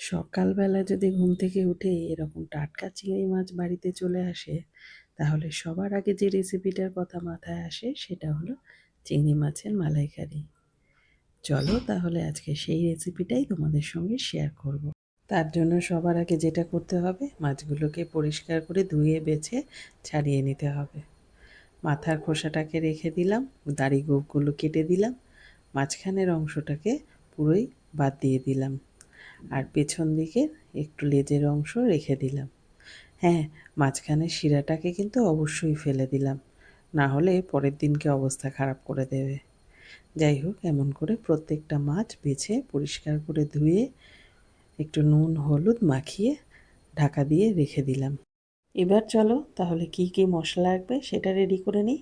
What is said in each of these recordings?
সকালবেলা যদি ঘুম থেকে উঠে এরকম টাটকা চিংড়ি মাছ বাড়িতে চলে আসে, তাহলে সবার আগে যে রেসিপিটার কথা মাথায় আসে সেটা হলো চিংড়ি মাছের মালাইকারি। চলো তাহলে আজকে সেই রেসিপিটাই তোমাদের সঙ্গে শেয়ার করব। তার জন্য সবার আগে যেটা করতে হবে, মাছগুলোকে পরিষ্কার করে ধুয়ে বেছে ছাড়িয়ে নিতে হবে। মাথার খোসাটাকে রেখে দিলাম, দাড়ি গোঁফগুলো কেটে দিলাম, মাঝখানের অংশটাকে পুরোই বাদ দিয়ে দিলাম, আর পেছন দিকে একটু লেজের অংশ রেখে দিলাম। হ্যাঁ, মাঝখানের শিরাটাকে কিন্তু অবশ্যই ফেলে দিলাম, না হলে পরের দিনকে অবস্থা খারাপ করে দেবে। যাই হোক, এমন করে প্রত্যেকটা মাছ বেছে পরিষ্কার করে ধুয়ে একটু নুন হলুদ মাখিয়ে ঢাকা দিয়ে রেখে দিলাম। এবার চলো তাহলে কি কি মশলা লাগবে সেটা রেডি করে নিই।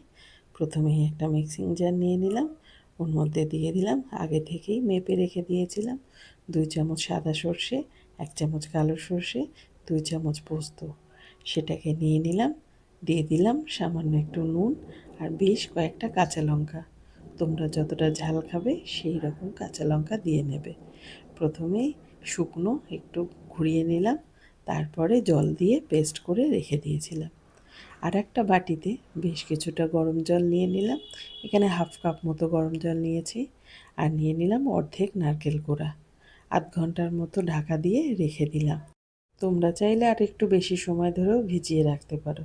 প্রথমেই একটা মিক্সিং জার নিয়ে নিলাম, ওর মধ্যে দিয়ে দিলাম আগে থেকেই মেপে রেখে দিয়েছিলাম 2 চামচ সাদা সর্ষে, 1 চামচ কালো সর্ষে, 2 চামচ পোস্ত। সেটাকে নিয়ে নিলাম, দিয়ে দিলাম সামান্য একটু নুন আর বেশ কয়েকটা কাঁচা লঙ্কা। তোমরা যতটা ঝাল খাবে সেই রকম কাঁচা লঙ্কা দিয়ে নেবে। প্রথমেই শুকনো একটু ঘুরিয়ে নিলাম, তারপরে জল দিয়ে পেস্ট করে রেখে দিয়েছিলাম। আর একটা বাটিতে বেশ কিছুটা গরম জল নিয়ে নিলাম, এখানে হাফ কাপ মতো গরম জল নিয়েছি। আর নিয়ে নিলাম অর্ধেক নারকেল কোড়া, আধ ঘন্টার মতো ঢাকা দিয়ে রেখে দিলাম। তোমরা চাইলে আর একটু বেশি সময় ধরেও ভিজিয়ে রাখতে পারো।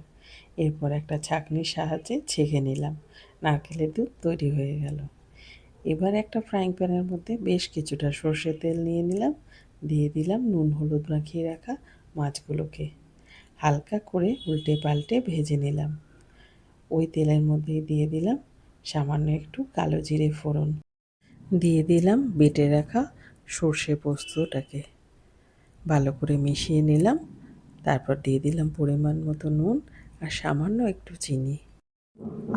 এরপর একটা ছাঁকনির সাহায্যে ছেঁকে নিলাম, নারকেলের দুধ তৈরি হয়ে গেল। এবার একটা ফ্রাইং প্যানের মধ্যে বেশ কিছুটা সর্ষের তেল নিয়ে নিলাম, দিয়ে দিলাম নুন হলুদ মাখিয়ে রাখা মাছগুলোকে। হালকা করে উল্টে পাল্টে ভেজে নিলাম। ওই তেলের মধ্যেই দিয়ে দিলাম সামান্য একটু কালো জিরে ফোড়ন, দিয়ে দিলাম বেটে রাখা সর্ষে পোস্তটাকে। ভালো করে মিশিয়ে নিলাম, তারপর দিয়ে দিলাম পরিমাণ মতো নুন আর সামান্য একটু চিনি,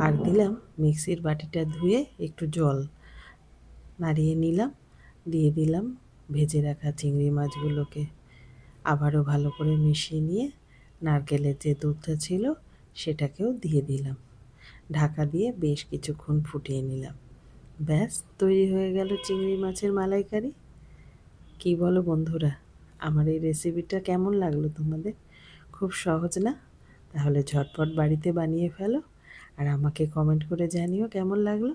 আর দিলাম মিক্সির বাটিটা ধুয়ে একটু জল। নাড়িয়ে নিলাম, দিয়ে দিলাম ভেজে রাখা চিংড়ি মাছগুলোকে। আবারও ভালো করে মিশিয়ে নিয়ে নারকেলের যে দুধটা ছিল সেটাকেও দিয়ে দিলাম। ঢাকা দিয়ে বেশ কিছুক্ষণ ফুটিয়ে নিলাম। ব্যাস, তৈরি হয়ে গেল চিংড়ি মাছের মালাইকারি। কী বলো বন্ধুরা, আমার এই রেসিপিটা কেমন লাগলো তোমাদের? খুব সহজ না? তাহলে ঝটপট বাড়িতে বানিয়ে ফেলো, আর আমাকে কমেন্ট করে জানিও কেমন লাগলো।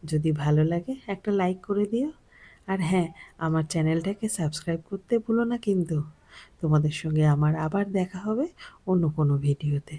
যদি ভালো লাগে একটা লাইক করে দিও। আর হ্যাঁ, আমার চ্যানেলটাকে সাবস্ক্রাইব করতে ভুলো না কিন্তু। তোমাদের সঙ্গে আমার আবার দেখা হবে অন্য কোনো ভিডিওতে।